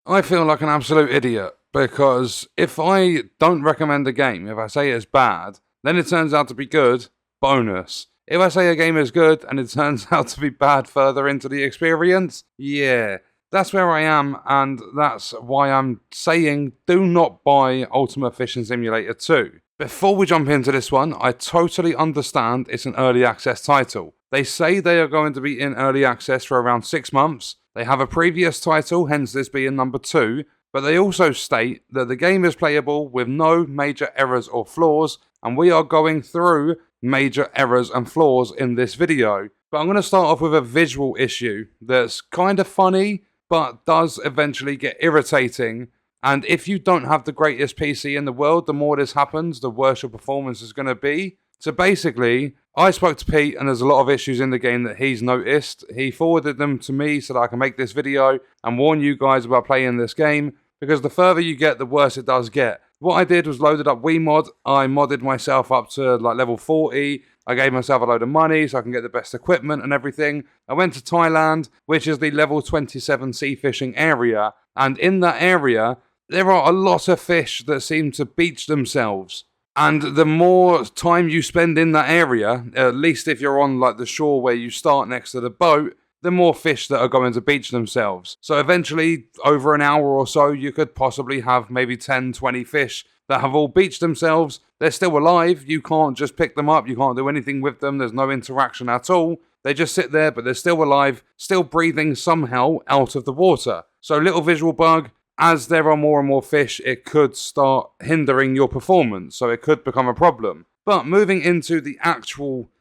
I feel like an absolute idiot because if I don't recommend a game, if I say it's bad, then it turns out to be good, bonus. If I say a game is good and it turns out to be bad further into the experience, yeah, that's where I am, and that's why I'm saying do not buy Ultimate Fishing Simulator 2. Before we jump into this one, I totally understand it's an early access title. They say they are going to be in early access for around 6 months. They have a previous title, hence this being number 2, but they also state that the game is playable with no major errors or flaws, and we are going through major errors and flaws in this video. But I'm going to start off with a visual issue that's kind of funny, but does eventually get irritating. And if you don't have the greatest PC in the world, the more this happens, the worse your performance is going to be. So basically, I spoke to Pete, and there's a lot of issues in the game that he's noticed. He forwarded them to me so that I can make this video and warn you guys about playing this game, because the further you get, the worse it does get. What I did was loaded up WeMod. I modded myself up to like level 40. I gave myself a load of money so I can get the best equipment and everything. I went to Thailand, which is the level 27 sea fishing area. And in that area, there are a lot of fish that seem to beach themselves. And the more time you spend in that area, at least if you're on like the shore where you start next to the boat, the more fish that are going to beach themselves. So eventually, over an hour or so, you could possibly have maybe 10, 20 fish that have all beached themselves. They're still alive. You can't just pick them up. You can't do anything with them. There's no interaction at all. They just sit there, but they're still alive, still breathing somehow out of the water. So little visual bug. As there are more and more fish, it could start hindering your performance. So it could become a problem. But moving into the actual,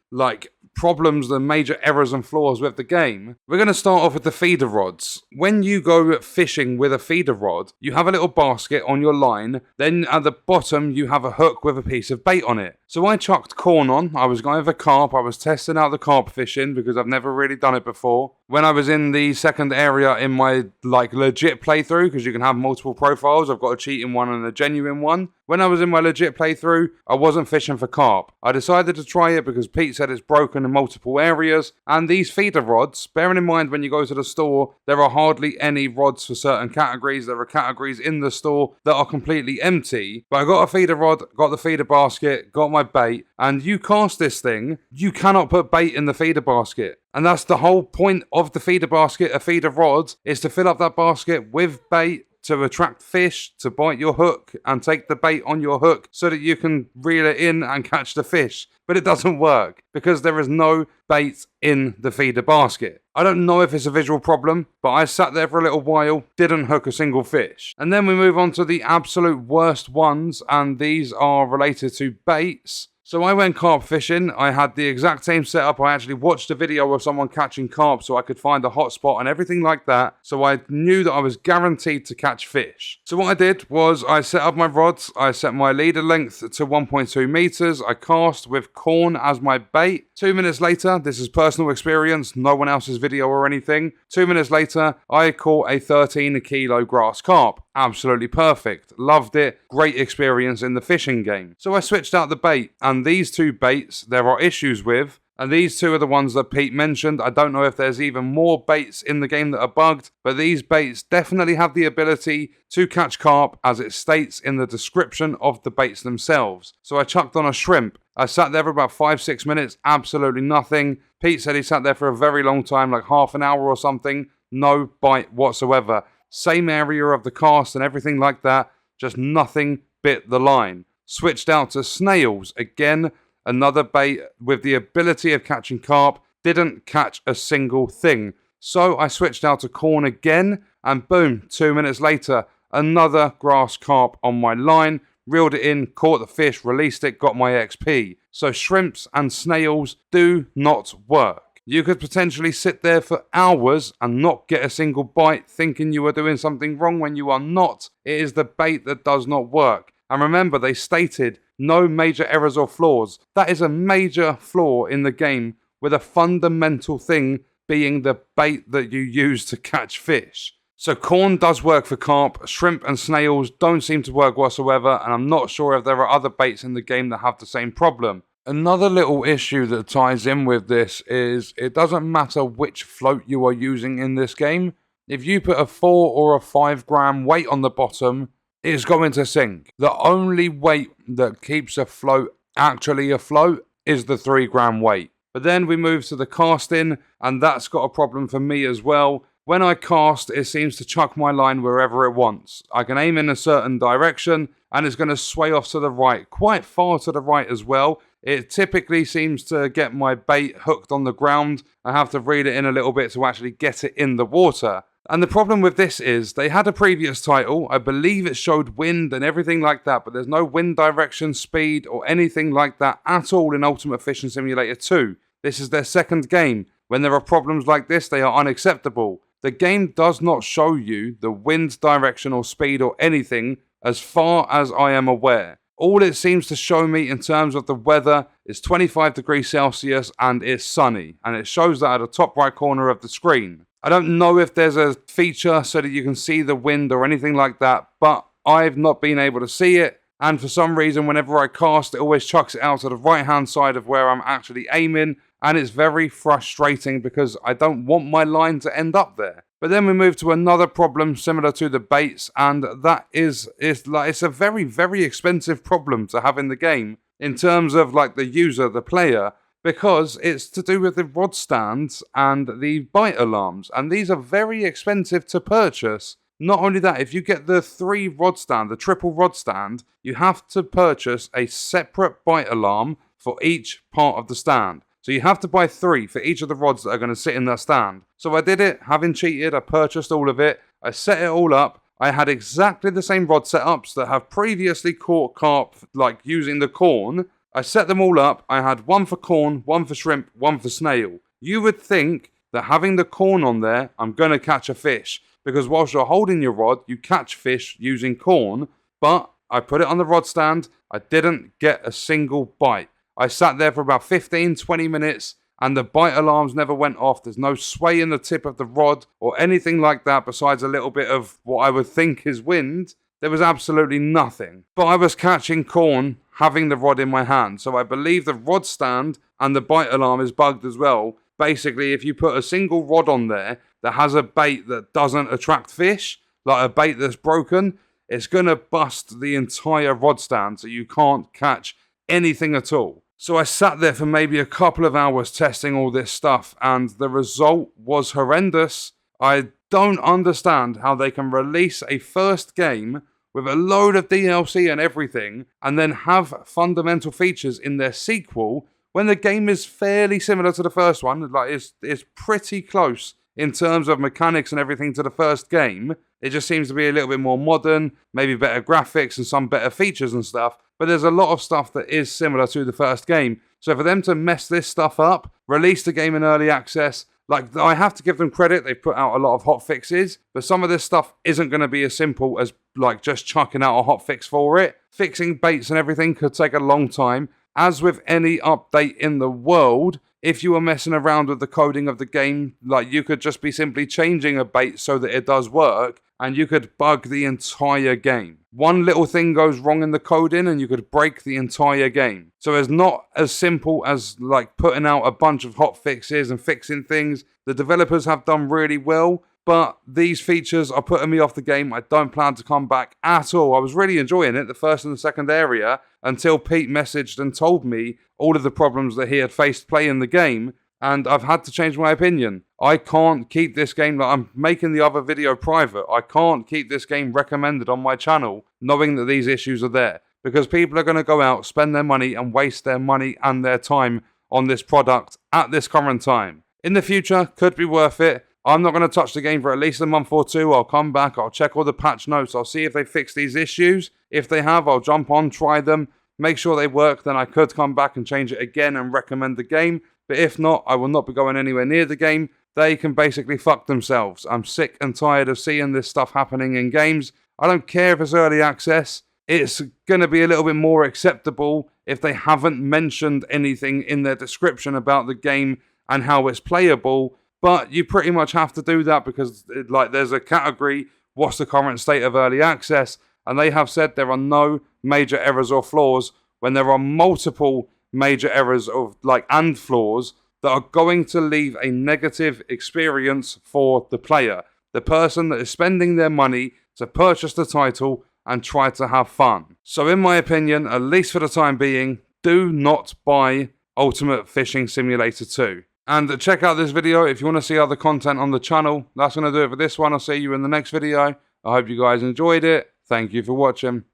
problems, the major errors and flaws with the game, we're going to start off with the feeder rods. When you go fishing with a feeder rod, you have a little basket on your line, then at the bottom you have a hook with a piece of bait on it. So I chucked corn on, I was going for carp, I was testing out the carp fishing because I've never really done it before. When I was in the second area in my legit playthrough, because you can have multiple profiles, I've got a cheating one and a genuine one. When I was in my legit playthrough, I wasn't fishing for carp. I decided to try it because Pete said it's broken in multiple areas, and these feeder rods, bearing in mind when you go to the store, there are hardly any rods for certain categories. There are categories in the store that are completely empty, but I got a feeder rod, got the feeder basket, got my bait, and you cast this thing, you cannot put bait in the feeder basket. And that's the whole point of the feeder basket, a feeder rod, is to fill up that basket with bait, to attract fish, to bite your hook and take the bait on your hook so that you can reel it in and catch the fish. But it doesn't work because there is no bait in the feeder basket. I don't know if it's a visual problem, but I sat there for a little while, didn't hook a single fish. And then we move on to the absolute worst ones, and these are related to baits. So I went carp fishing. I had the exact same setup. I actually watched a video of someone catching carp so I could find a hot spot and everything like that. So I knew that I was guaranteed to catch fish. So what I did was I set up my rods. I set my leader length to 1.2 meters. I cast with corn as my bait. 2 minutes later, this is personal experience, no one else's video or anything. 2 minutes later, I caught a 13 kilo grass carp. Absolutely perfect. Loved it. Great experience in the fishing game. So I switched out the bait, and these two baits there are issues with, and these two are the ones that Pete mentioned. I don't know if there's even more baits in the game that are bugged, but these baits definitely have the ability to catch carp, as it states in the description of the baits themselves. So I chucked on a shrimp. I sat there for about 5-6 minutes, absolutely nothing. Pete said he sat there for a very long time, like half an hour or something. No bite whatsoever. Same area of the cast and everything like that, just nothing bit the line. Switched out to snails. Again, another bait with the ability of catching carp, didn't catch a single thing. So I switched out to corn again, and boom, 2 minutes later, another grass carp on my line. Reeled it in, caught the fish, released it, got my XP. So shrimps and snails do not work. You could potentially sit there for hours and not get a single bite, thinking you are doing something wrong when you are not. It is the bait that does not work. And remember, they stated no major errors or flaws. That is a major flaw in the game, with a fundamental thing being the bait that you use to catch fish. So corn does work for carp, shrimp and snails don't seem to work whatsoever, and I'm not sure if there are other baits in the game that have the same problem. Another little issue that ties in with this is it doesn't matter which float you are using in this game, If you put a 4 or a 5 gram weight on the bottom, it's going to sink. The only weight that keeps a float actually afloat is the 3 gram weight. But then we move to the casting, and that's got a problem for me as well. When I cast, it seems to chuck my line wherever it wants. I can aim in a certain direction, and it's going to sway off to the right, quite far to the right as well. It typically seems to get my bait hooked on the ground. I have to reel it in a little bit to actually get it in the water. And the problem with this is, they had a previous title, I believe it showed wind and everything like that, but there's no wind direction, speed, or anything like that at all in Ultimate Fishing Simulator 2. This is their second game. When there are problems like this, they are unacceptable. The game does not show you the wind direction or speed or anything as far as I am aware. All it seems to show me in terms of the weather is 25 degrees Celsius and it's sunny, and it shows that at the top right corner of the screen. I don't know if there's a feature so that you can see the wind or anything like that, but I've not been able to see it, and for some reason whenever I cast it always chucks it out to the right hand side of where I'm actually aiming, and it's very frustrating because I don't want my line to end up there. But then we move to another problem similar to the baits, and that is it's a very, very expensive problem to have in the game in terms of like the user, the player, because it's to do with the rod stands and the bite alarms, and these are very expensive to purchase. Not only that, if you get the 3 rod stand, the triple rod stand, you have to purchase a separate bite alarm for each part of the stand. So you have to buy 3 for each of the rods that are going to sit in that stand. So I did it, having cheated, I purchased all of it, I set it all up. I had exactly the same rod setups that have previously caught carp, like using the corn. I set them all up, I had 1 for corn, 1 for shrimp, 1 for snail. You would think that having the corn on there, I'm going to catch a fish. Because whilst you're holding your rod, you catch fish using corn. But I put it on the rod stand, I didn't get a single bite. I sat there for about 15-20 minutes and the bite alarms never went off. There's no sway in the tip of the rod or anything like that besides a little bit of what I would think is wind. There was absolutely nothing. But I was catching corn having the rod in my hand. So I believe the rod stand and the bite alarm is bugged as well. Basically, if you put a single rod on there that has a bait that doesn't attract fish, like a bait that's broken, it's going to bust the entire rod stand so you can't catch anything at all. So I sat there for maybe a couple of hours testing all this stuff, and the result was horrendous. I don't understand how they can release a first game with a load of DLC and everything, and then have fundamental features in their sequel when the game is fairly similar to the first one. Like it's pretty close in terms of mechanics and everything to the first game. It just seems to be a little bit more modern, maybe better graphics and some better features and stuff. But there's a lot of stuff that is similar to the first game. So for them to mess this stuff up, release the game in early access, like, I have to give them credit, they put out a lot of hot fixes, but some of this stuff isn't going to be as simple as like just chucking out a hot fix for it. Fixing baits and everything could take a long time. As with any update in the world, if you were messing around with the coding of the game, like, you could just be simply changing a bait so that it does work, and you could bug the entire game. One little thing goes wrong in the coding and you could break the entire game. So it's not as simple as like putting out a bunch of hot fixes and fixing things. The developers have done really well, but these features are putting me off the game. I don't plan to come back at all. I was really enjoying it, the first and the second area, until Pete messaged and told me all of the problems that he had faced playing the game, and I've had to change my opinion. I can't keep this game, like, I'm making the other video private. I can't keep this game recommended on my channel knowing that these issues are there, because people are going to go out, spend their money and waste their money and their time on this product at this current time. In the future, could be worth it. I'm not going to touch the game for at least a month or two. I'll come back, I'll check all the patch notes, I'll see if they fix these issues. If they have, I'll jump on, try them, make sure they work, then I could come back and change it again and recommend the game. But if not, I will not be going anywhere near the game. They can basically fuck themselves. I'm sick and tired of seeing this stuff happening in games. I don't care if it's early access. It's going to be a little bit more acceptable if they haven't mentioned anything in their description about the game and how it's playable. But you pretty much have to do that because, like, there's a category, what's the current state of early access? And they have said there are no major errors or flaws when there are multiple major errors and flaws that are going to leave a negative experience for the player. the person that is spending their money to purchase the title and try to have fun. So in my opinion, at least for the time being, do not buy Ultimate Fishing Simulator 2. And check out this video if you want to see other content on the channel. That's going to do it for this one. I'll see you in the next video. I hope you guys enjoyed it. Thank you for watching.